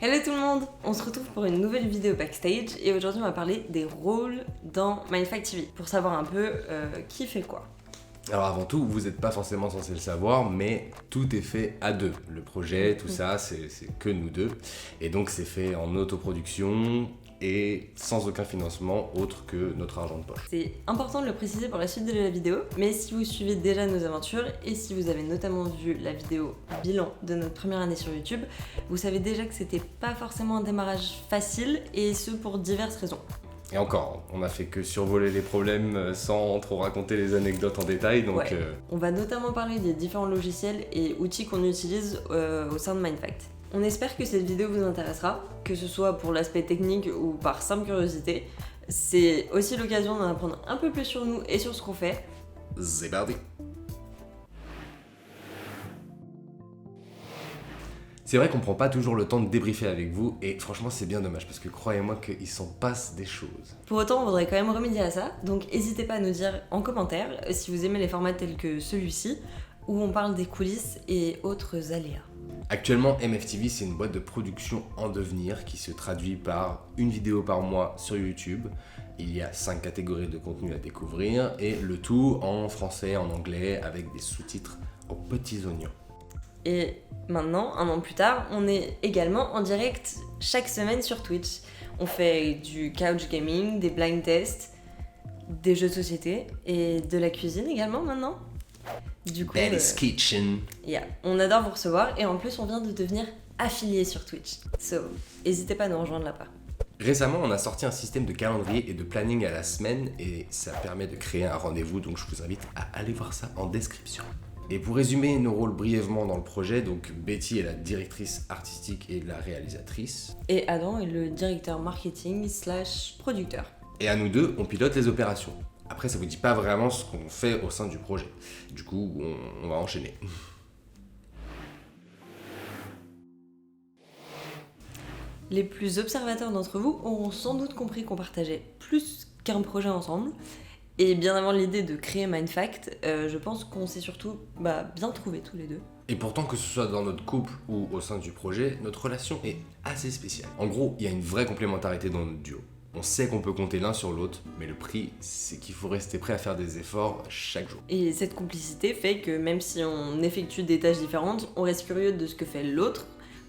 Hello tout le monde, on se retrouve pour une nouvelle vidéo backstage et aujourd'hui on va parler des rôles dans Mindfact TV pour savoir un peu qui fait quoi. Alors avant tout, vous n'êtes pas forcément censé le savoir, mais tout est fait à deux. Le projet, tout ça, c'est que nous deux. Et donc c'est fait en autoproduction et sans aucun financement autre que notre argent de poche. C'est important de le préciser pour la suite de la vidéo, mais si vous suivez déjà nos aventures et si vous avez notamment vu la vidéo bilan de notre première année sur YouTube, vous savez déjà que c'était pas forcément un démarrage facile et ce pour diverses raisons. Et encore, on a fait que survoler les problèmes sans trop raconter les anecdotes en détail, donc... Ouais. On va notamment parler des différents logiciels et outils qu'on utilise au sein de Mindfact. On espère que cette vidéo vous intéressera, que ce soit pour l'aspect technique ou par simple curiosité. C'est aussi l'occasion d'en apprendre un peu plus sur nous et sur ce qu'on fait. C'est parti. C'est vrai qu'on prend pas toujours le temps de débriefer avec vous, et franchement c'est bien dommage, parce que croyez-moi qu'il s'en passe des choses. Pour autant, on voudrait quand même remédier à ça, donc n'hésitez pas à nous dire en commentaire si vous aimez les formats tels que celui-ci, où on parle des coulisses et autres aléas. Actuellement, MFTV, c'est une boîte de production en devenir qui se traduit par une vidéo par mois sur YouTube. Il y a 5 catégories de contenu à découvrir, et le tout en français, en anglais, avec des sous-titres aux petits oignons. Et maintenant, un an plus tard, on est également en direct chaque semaine sur Twitch. On fait du couch gaming, des blind tests, des jeux de société et de la cuisine également maintenant. Du coup, Betty's Kitchen. On adore vous recevoir et en plus on vient de devenir affilié sur Twitch. So, n'hésitez pas à nous rejoindre là-bas. Récemment, on a sorti un système de calendrier et de planning à la semaine et ça permet de créer un rendez-vous, donc je vous invite à aller voir ça en description. Et pour résumer nos rôles brièvement dans le projet, donc Betty est la directrice artistique et la réalisatrice. Et Adam est le directeur marketing / producteur. Et à nous deux, on pilote les opérations. Après, ça vous dit pas vraiment ce qu'on fait au sein du projet. Du coup, on va enchaîner. Les plus observateurs d'entre vous auront sans doute compris qu'on partageait plus qu'un projet ensemble. Et bien avant l'idée de créer Mindfact, je pense qu'on s'est surtout bien trouvés tous les deux. Et pourtant, que ce soit dans notre couple ou au sein du projet, notre relation est assez spéciale. En gros, il y a une vraie complémentarité dans notre duo. On sait qu'on peut compter l'un sur l'autre, mais le prix, c'est qu'il faut rester prêt à faire des efforts chaque jour. Et cette complicité fait que même si on effectue des tâches différentes, on reste curieux de ce que fait l'autre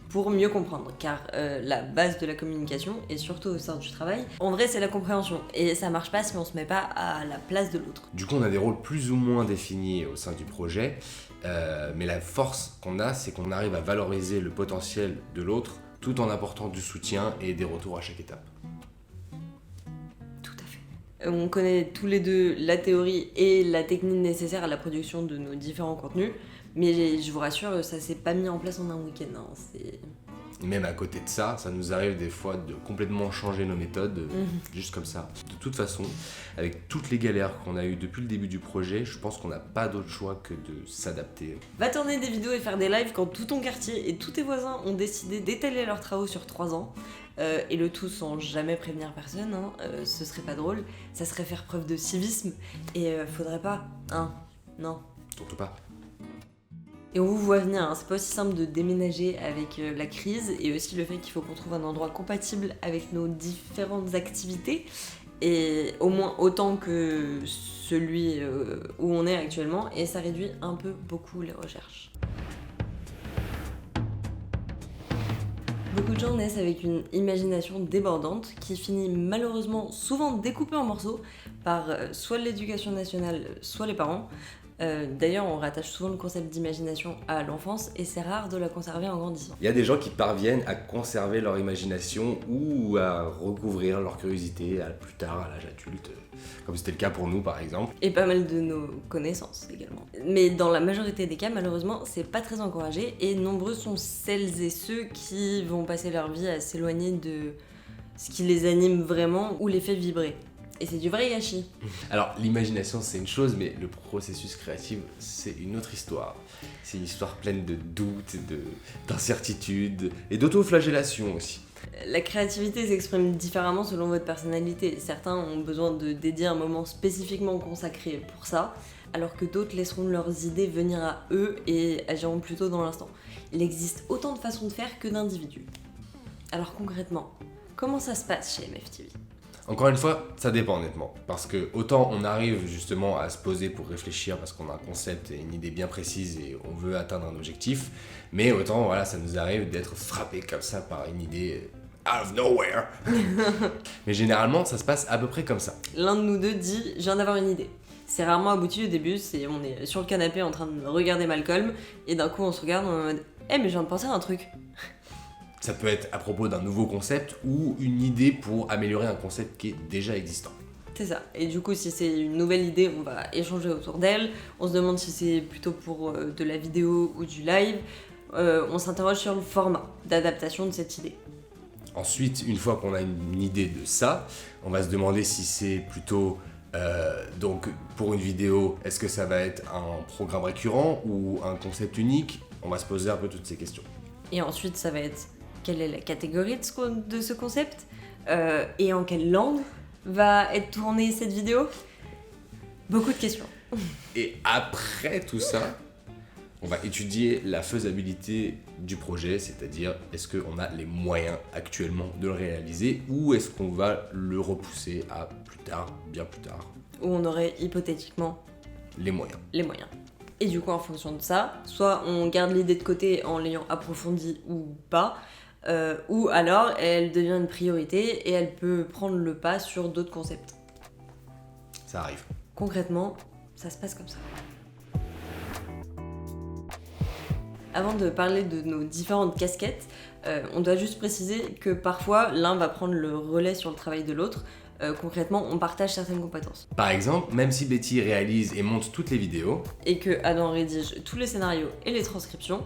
pour mieux comprendre, car la base de la communication, et surtout au sein du travail, en vrai c'est la compréhension, et ça marche pas si on se met pas à la place de l'autre. Du coup, on a des rôles plus ou moins définis au sein du projet, mais la force qu'on a, c'est qu'on arrive à valoriser le potentiel de l'autre, tout en apportant du soutien et des retours à chaque étape. On connaît tous les deux la théorie et la technique nécessaire à la production de nos différents contenus, mais je vous rassure, ça s'est pas mis en place en un week-end. Même à côté de ça, ça nous arrive des fois de complètement changer nos méthodes, juste comme ça. De toute façon, avec toutes les galères qu'on a eues depuis le début du projet, je pense qu'on n'a pas d'autre choix que de s'adapter. Va tourner des vidéos et faire des lives quand tout ton quartier et tous tes voisins ont décidé d'étaler leurs travaux sur 3 ans. Et le tout sans jamais prévenir personne, ce serait pas drôle, ça serait faire preuve de civisme, et faudrait pas, non. Surtout pas. Et on vous voit venir, c'est pas aussi simple de déménager avec la crise, et aussi le fait qu'il faut qu'on trouve un endroit compatible avec nos différentes activités, et au moins autant que celui où on est actuellement, et ça réduit un peu beaucoup les recherches. Beaucoup de gens naissent avec une imagination débordante qui finit malheureusement souvent découpée en morceaux par soit l'éducation nationale, soit les parents. D'ailleurs, on rattache souvent le concept d'imagination à l'enfance et c'est rare de la conserver en grandissant. Il y a des gens qui parviennent à conserver leur imagination ou à recouvrir leur curiosité plus tard, à l'âge adulte, comme c'était le cas pour nous par exemple. Et pas mal de nos connaissances également. Mais dans la majorité des cas, malheureusement, c'est pas très encouragé et nombreux sont celles et ceux qui vont passer leur vie à s'éloigner de ce qui les anime vraiment ou les fait vibrer. Et c'est du vrai gâchis. Alors l'imagination c'est une chose, mais le processus créatif c'est une autre histoire. C'est une histoire pleine de doutes, d'incertitudes et d'autoflagellation aussi. La créativité s'exprime différemment selon votre personnalité. Certains ont besoin de dédier un moment spécifiquement consacré pour ça, alors que d'autres laisseront leurs idées venir à eux et agiront plutôt dans l'instant. Il existe autant de façons de faire que d'individus. Alors concrètement, comment ça se passe chez MFTV? Encore une fois, ça dépend honnêtement. Parce que autant on arrive justement à se poser pour réfléchir parce qu'on a un concept et une idée bien précise et on veut atteindre un objectif, mais autant voilà, ça nous arrive d'être frappé comme ça par une idée out of nowhere. Mais généralement, ça se passe à peu près comme ça. L'un de nous deux dit « je viens d'avoir une idée ». C'est rarement abouti au début, on est sur le canapé en train de regarder Malcolm, et d'un coup on se regarde en mode « mais je viens de penser à un truc ». Ça peut être à propos d'un nouveau concept ou une idée pour améliorer un concept qui est déjà existant. C'est ça. Et du coup, si c'est une nouvelle idée, on va échanger autour d'elle. On se demande si c'est plutôt pour de la vidéo ou du live. On s'interroge sur le format d'adaptation de cette idée. Ensuite, une fois qu'on a une idée de ça, on va se demander si c'est plutôt... donc pour une vidéo, est-ce que ça va être un programme récurrent ou un concept unique? On va se poser un peu toutes ces questions. Et ensuite, ça va être quelle est la catégorie de ce concept et en quelle langue va être tournée cette vidéo? Beaucoup de questions. Et après tout ça, on va étudier la faisabilité du projet, c'est-à-dire est-ce qu'on a les moyens actuellement de le réaliser ou est-ce qu'on va le repousser à plus tard, bien plus tard. Où on aurait hypothétiquement les moyens. Et du coup, en fonction de ça, soit on garde l'idée de côté en l'ayant approfondie ou pas, ou alors elle devient une priorité et elle peut prendre le pas sur d'autres concepts. Ça arrive. Concrètement, ça se passe comme ça. Avant de parler de nos différentes casquettes, on doit juste préciser que parfois l'un va prendre le relais sur le travail de l'autre. Concrètement, on partage certaines compétences. Par exemple, même si Betty réalise et monte toutes les vidéos, et que Adam rédige tous les scénarios et les transcriptions,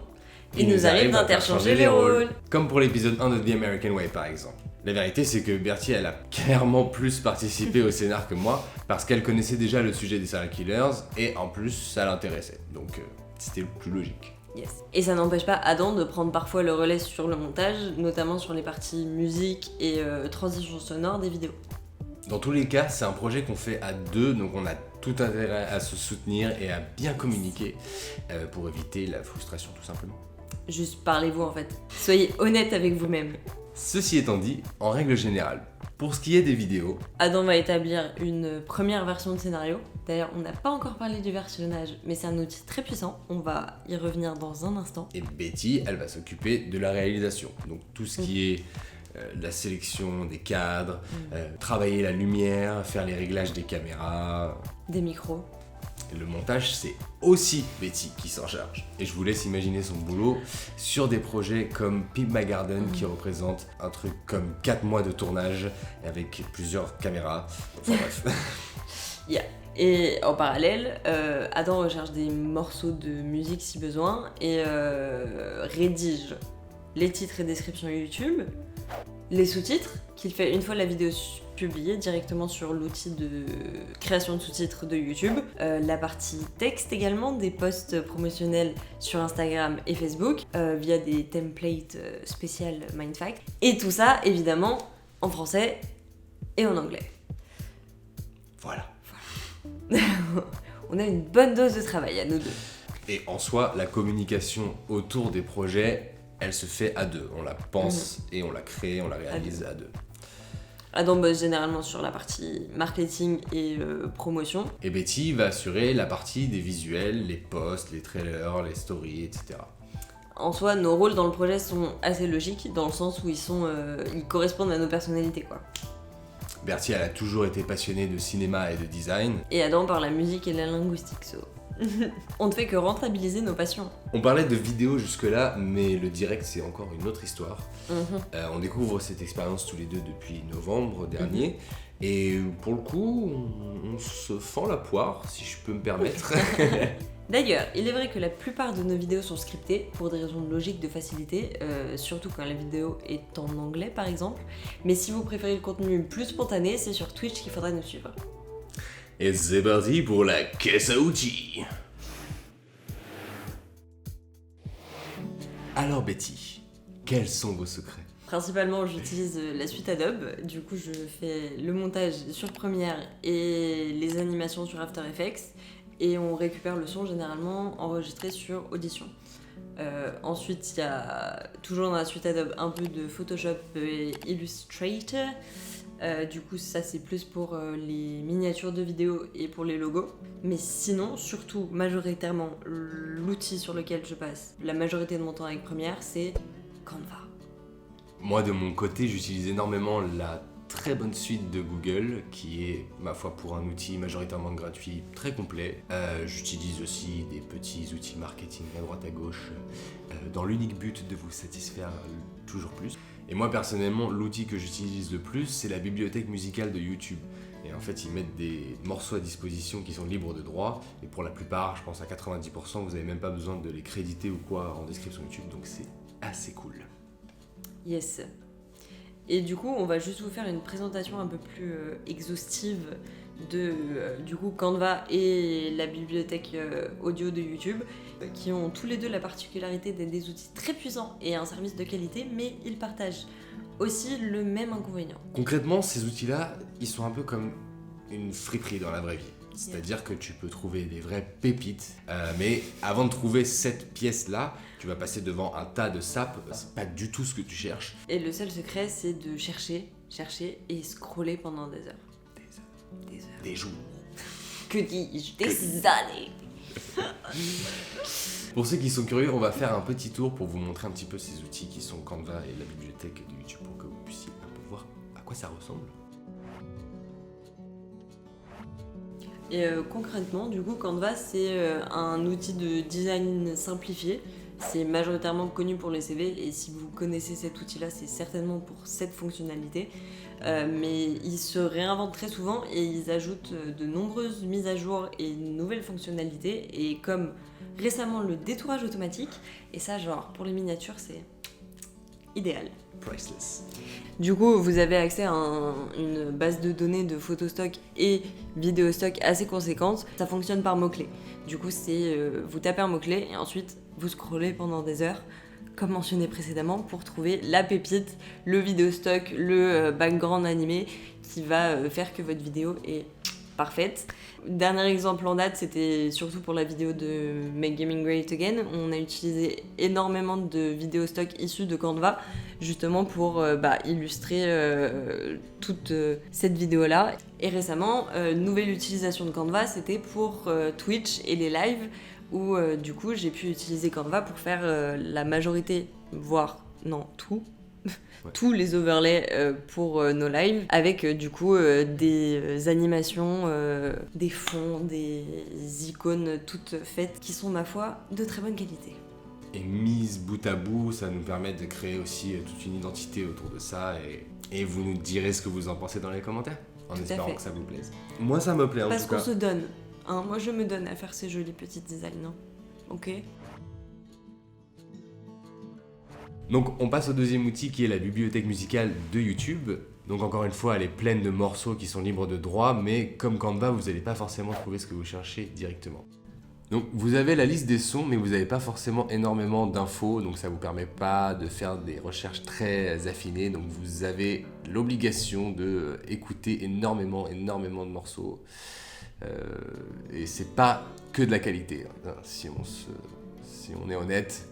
il nous arrive d'interchanger les rôles. Comme pour l'épisode 1 de The American Way par exemple. La vérité, c'est que Bertie, elle a clairement plus participé au scénar que moi, parce qu'elle connaissait déjà le sujet des serial killers, et en plus, ça l'intéressait. Donc, c'était le plus logique. Yes. Et ça n'empêche pas Adam de prendre parfois le relais sur le montage, notamment sur les parties musique et transition sonore des vidéos. Dans tous les cas, c'est un projet qu'on fait à deux, donc on a tout intérêt à se soutenir et à bien communiquer pour éviter la frustration tout simplement. Juste parlez-vous en fait. Soyez honnête avec vous-même. Ceci étant dit, en règle générale, pour ce qui est des vidéos, Adam va établir une première version de scénario. D'ailleurs, on n'a pas encore parlé du versionnage, mais c'est un outil très puissant. On va y revenir dans un instant. Et Betty, elle va s'occuper de la réalisation. Donc tout ce qui est la sélection des cadres, travailler la lumière, faire les réglages des caméras. Des micros. Et le montage, c'est aussi Betty qui s'en charge. Et je vous laisse imaginer son boulot sur des projets comme Pimp My Garden qui représente un truc comme 4 mois de tournage avec plusieurs caméras. Enfin bref. Yeah. Et en parallèle, Adam recherche des morceaux de musique si besoin et rédige les titres et descriptions YouTube, les sous-titres qu'il fait une fois la vidéo publiée directement sur l'outil de création de sous-titres de YouTube, la partie texte également, des posts promotionnels sur Instagram et Facebook via des templates spéciales Mindfact, et tout ça évidemment en français et en anglais. Voilà. On a une bonne dose de travail à nous deux. Et en soi, la communication autour des projets, elle se fait à deux. On la pense et on la crée, on la réalise à deux. Adam bosse généralement sur la partie marketing et promotion. Et Betty va assurer la partie des visuels, les posts, les trailers, les stories, etc. En soi, nos rôles dans le projet sont assez logiques, dans le sens où ils correspondent à nos personnalités, quoi. Bertie, elle a toujours été passionnée de cinéma et de design. Et Adam par la musique et la linguistique, on ne fait que rentabiliser nos passions. On parlait de vidéo jusque-là, mais le direct, c'est encore une autre histoire. On découvre cette expérience tous les deux depuis novembre dernier. Et pour le coup, on se fend la poire, si je peux me permettre. D'ailleurs, il est vrai que la plupart de nos vidéos sont scriptées pour des raisons logiques de facilité, surtout quand la vidéo est en anglais par exemple. Mais si vous préférez le contenu plus spontané, c'est sur Twitch qu'il faudra nous suivre. Et c'est parti pour la caisse à outils. Alors Betty, quels sont vos secrets ? Principalement, j'utilise la suite Adobe. Du coup, je fais le montage sur Premiere et les animations sur After Effects. Et on récupère le son généralement enregistré sur Audition. Ensuite, il y a toujours dans la suite Adobe un peu de Photoshop et Illustrator. Du coup, ça c'est plus pour les miniatures de vidéos et pour les logos. Mais sinon, surtout, majoritairement, l'outil sur lequel je passe la majorité de mon temps avec Premiere, c'est Canva. Moi, de mon côté, j'utilise énormément la très bonne suite de Google, qui est, ma foi, pour un outil majoritairement gratuit, très complet. J'utilise aussi des petits outils marketing à droite à gauche, dans l'unique but de vous satisfaire toujours plus. Et moi, personnellement, l'outil que j'utilise le plus, c'est la bibliothèque musicale de YouTube. Et en fait, ils mettent des morceaux à disposition qui sont libres de droit. Et pour la plupart, je pense à 90%, vous n'avez même pas besoin de les créditer ou quoi en description YouTube. Donc c'est assez cool. Yes. Et du coup, on va juste vous faire une présentation un peu plus exhaustive de du coup Canva et la bibliothèque audio de YouTube, qui ont tous les deux la particularité d'être des outils très puissants et un service de qualité, mais ils partagent aussi le même inconvénient. Concrètement, ces outils-là, ils sont un peu comme une friperie dans la vraie vie. C'est-à-dire que tu peux trouver des vraies pépites, mais avant de trouver cette pièce-là, tu vas passer devant un tas de sapes, c'est pas du tout ce que tu cherches. Et le seul secret, c'est de chercher et scroller pendant des heures. Des jours. Que dis-je, des années. Pour ceux qui sont curieux, on va faire un petit tour pour vous montrer un petit peu ces outils qui sont Canva et la bibliothèque de YouTube pour que vous puissiez un peu voir à quoi ça ressemble. Et concrètement, du coup, Canva, c'est un outil de design simplifié. C'est majoritairement connu pour les CV, et si vous connaissez cet outil-là, c'est certainement pour cette fonctionnalité. Mais ils se réinventent très souvent et ils ajoutent de nombreuses mises à jour et nouvelles fonctionnalités. Et comme récemment le détourage automatique, et ça, genre, pour les miniatures, c'est idéal. Priceless. Du coup, vous avez accès à une base de données de photostock et vidéostock assez conséquente. Ça fonctionne par mots-clés. Du coup, c'est vous tapez un mot-clé et ensuite vous scrollez pendant des heures, comme mentionné précédemment, pour trouver la pépite, le vidéostock, le background animé qui va faire que votre vidéo est parfaite. Dernier exemple en date, c'était surtout pour la vidéo de Make Gaming Great Again. On a utilisé énormément de vidéostock issus de Canva, justement pour illustrer toute cette vidéo-là. Et récemment, nouvelle utilisation de Canva, c'était pour Twitch et les lives, où du coup j'ai pu utiliser Canva pour faire la majorité, voire non tout, ouais, tous les overlays pour nos lives, avec du coup des animations, des fonds, des icônes toutes faites qui sont, ma foi, de très bonne qualité. Et mise bout à bout, ça nous permet de créer aussi toute une identité autour de ça, et vous nous direz ce que vous en pensez dans les commentaires, en espérant que ça vous plaise. Moi ça me plaît en tout cas. Parce qu'on se donne. Hein, moi je me donne à faire ces jolis petits designs, hein. Ok. Donc on passe au deuxième outil qui est la bibliothèque musicale de YouTube. Donc encore une fois, elle est pleine de morceaux qui sont libres de droit, mais comme Canva, vous n'allez pas forcément trouver ce que vous cherchez directement. Donc vous avez la liste des sons, mais vous n'avez pas forcément énormément d'infos, donc ça ne vous permet pas de faire des recherches très affinées. Donc vous avez l'obligation d'écouter énormément de morceaux. Et c'est pas que de la qualité, hein, si on est honnête.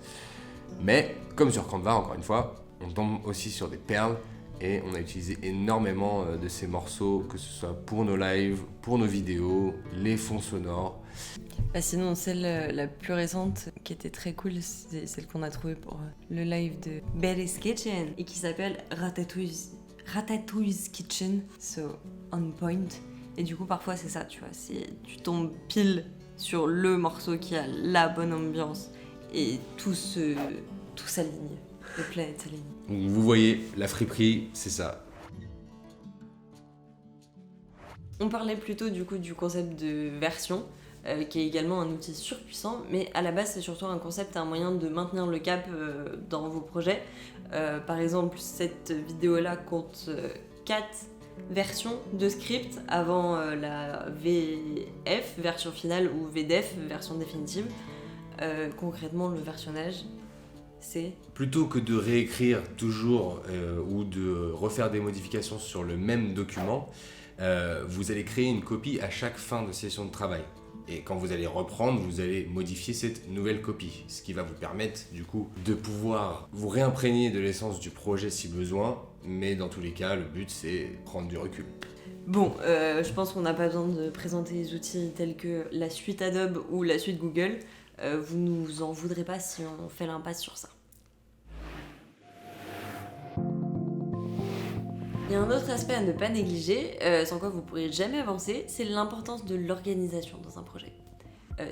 Mais comme sur Canva, encore une fois, on tombe aussi sur des perles, et on a utilisé énormément de ces morceaux, que ce soit pour nos lives, pour nos vidéos, les fonds sonores. Sinon, celle la plus récente qui était très cool, c'est celle qu'on a trouvée pour le live de Betty's Kitchen et qui s'appelle Ratatouille's Kitchen, so on point. Et du coup, parfois, c'est ça, tu vois, tu tombes pile sur le morceau qui a la bonne ambiance et tout s'aligne, les planètes s'alignent. Vous voyez, la friperie, c'est ça. On parlait plutôt du coup du concept de version, qui est également un outil surpuissant, mais à la base, c'est surtout un concept et un moyen de maintenir le cap dans vos projets. Par exemple, cette vidéo-là compte 4 version de script avant la VF, version finale, ou VDEF, version définitive. Concrètement, le versionnage, c'est... Plutôt que de réécrire toujours ou de refaire des modifications sur le même document, vous allez créer une copie à chaque fin de session de travail. Et quand vous allez reprendre, vous allez modifier cette nouvelle copie, ce qui va vous permettre du coup de pouvoir vous réimprégner de l'essence du projet si besoin, mais dans tous les cas, le but c'est prendre du recul. Bon, je pense qu'on n'a pas besoin de présenter les outils tels que la suite Adobe ou la suite Google. Vous nous en voudrez pas si on fait l'impasse sur ça. Il y a un autre aspect à ne pas négliger, sans quoi vous ne pourrez jamais avancer, c'est l'importance de l'organisation dans un projet.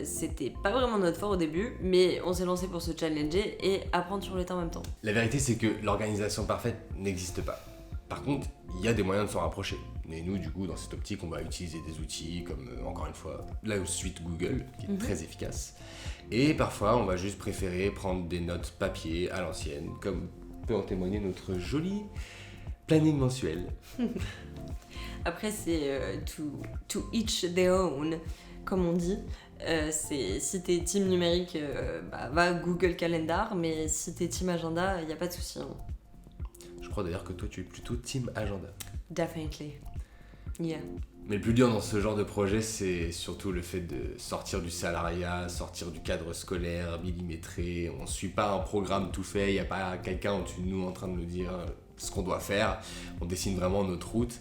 C'était pas vraiment notre fort au début, mais on s'est lancé pour se challenger et apprendre sur le tas en même temps. La vérité c'est que l'organisation parfaite n'existe pas. Par contre, il y a des moyens de s'en rapprocher. Et nous, du coup, dans cette optique, on va utiliser des outils comme, encore une fois, la suite Google, qui est très efficace. Et parfois, on va juste préférer prendre des notes papier à l'ancienne, comme peut en témoigner notre joli planning mensuel. Après, c'est to each their own, comme on dit. Si t'es team numérique, va Google Calendar, mais si t'es team agenda, il n'y a pas de souci. Hein. Je crois d'ailleurs que toi, tu es plutôt team agenda. Definitely. Yeah. Mais le plus dur dans ce genre de projet, c'est surtout le fait de sortir du salariat, sortir du cadre scolaire millimétré. On ne suit pas un programme tout fait, il n'y a pas quelqu'un au-dessus de nous en train de nous dire ce qu'on doit faire. On dessine vraiment notre route.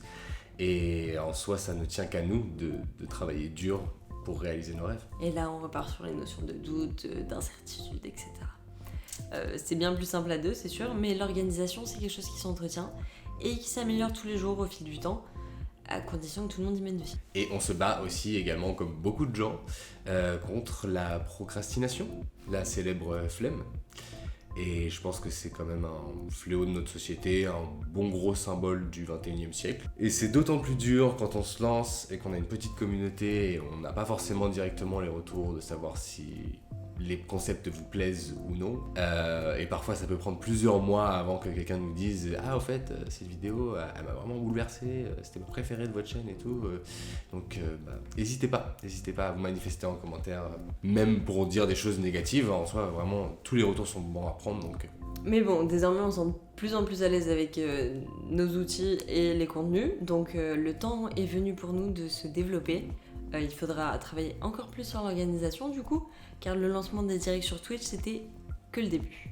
Et en soi, ça ne tient qu'à nous de travailler dur pour réaliser nos rêves. Et là, on repart sur les notions de doute, d'incertitude, etc. C'est bien plus simple à deux, c'est sûr, mais l'organisation, c'est quelque chose qui s'entretient et qui s'améliore tous les jours au fil du temps, à condition que tout le monde y mette dessus. Et on se bat aussi également, comme beaucoup de gens, contre la procrastination, la célèbre flemme. Et je pense que c'est quand même un fléau de notre société, un bon gros symbole du 21e siècle. Et c'est d'autant plus dur quand on se lance et qu'on a une petite communauté et on n'a pas forcément directement les retours de savoir si les concepts vous plaisent ou non. Et parfois ça peut prendre plusieurs mois avant que quelqu'un nous dise « Ah, au fait, cette vidéo, elle m'a vraiment bouleversé, c'était ma préférée de votre chaîne et tout. » Donc n'hésitez pas à vous manifester en commentaire, même pour dire des choses négatives. En soi, vraiment, tous les retours sont bons à prendre. Donc, Mais bon, désormais on se sent de plus en plus à l'aise avec nos outils et les contenus, donc le temps est venu pour nous de se développer. Il faudra travailler encore plus sur l'organisation du coup, car le lancement des directs sur Twitch c'était que le début.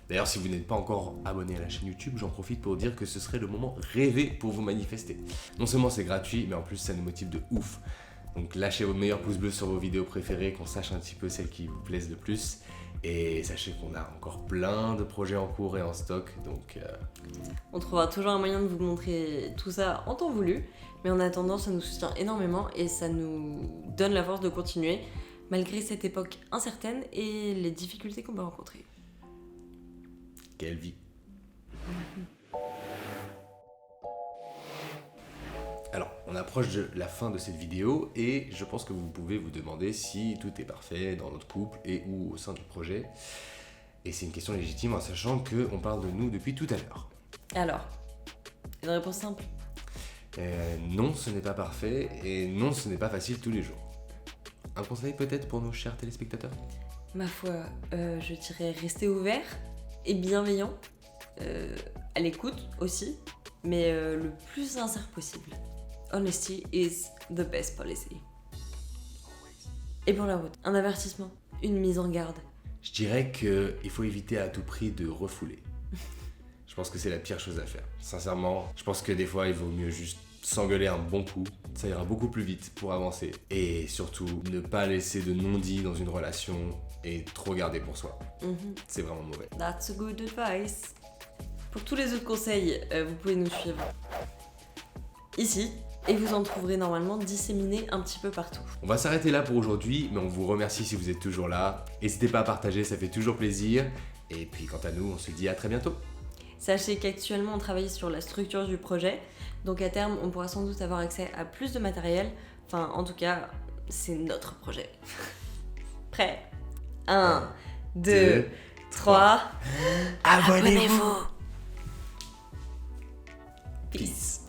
D'ailleurs, si vous n'êtes pas encore abonné à la chaîne YouTube, j'en profite pour dire que ce serait le moment rêvé pour vous manifester. Non seulement c'est gratuit, mais en plus ça nous motive de ouf. Donc lâchez vos meilleurs pouces bleus sur vos vidéos préférées, qu'on sache un petit peu celles qui vous plaisent le plus. Et sachez qu'on a encore plein de projets en cours et en stock, donc... On trouvera toujours un moyen de vous montrer tout ça en temps voulu, mais en attendant, ça nous soutient énormément et ça nous donne la force de continuer, malgré cette époque incertaine et les difficultés qu'on peut rencontrer. Quelle vie! Alors, on approche de la fin de cette vidéo et je pense que vous pouvez vous demander si tout est parfait dans notre couple et ou au sein du projet. Et c'est une question légitime en sachant qu'on parle de nous depuis tout à l'heure. Alors, une réponse simple. Non, ce n'est pas parfait et non, ce n'est pas facile tous les jours. Un conseil peut-être pour nos chers téléspectateurs ? Ma foi, je dirais rester ouvert et bienveillant, à l'écoute aussi, mais le plus sincère possible. Honesty is the best policy. Et pour la route, un avertissement, une mise en garde. Je dirais qu'il faut éviter à tout prix de refouler. Je pense que c'est la pire chose à faire. Sincèrement, je pense que des fois, il vaut mieux juste s'engueuler un bon coup. Ça ira beaucoup plus vite pour avancer. Et surtout, ne pas laisser de non-dit dans une relation et trop garder pour soi. C'est vraiment mauvais. That's a good advice. Pour tous les autres conseils, vous pouvez nous suivre ici. Et vous en trouverez normalement disséminés un petit peu partout. On va s'arrêter là pour aujourd'hui, mais on vous remercie si vous êtes toujours là. N'hésitez pas à partager, ça fait toujours plaisir. Et puis quant à nous, on se dit à très bientôt. Sachez qu'actuellement, on travaille sur la structure du projet. Donc à terme, on pourra sans doute avoir accès à plus de matériel. Enfin, en tout cas, c'est notre projet. Prêt ? 1, 2, 3. Abonnez-vous. Peace.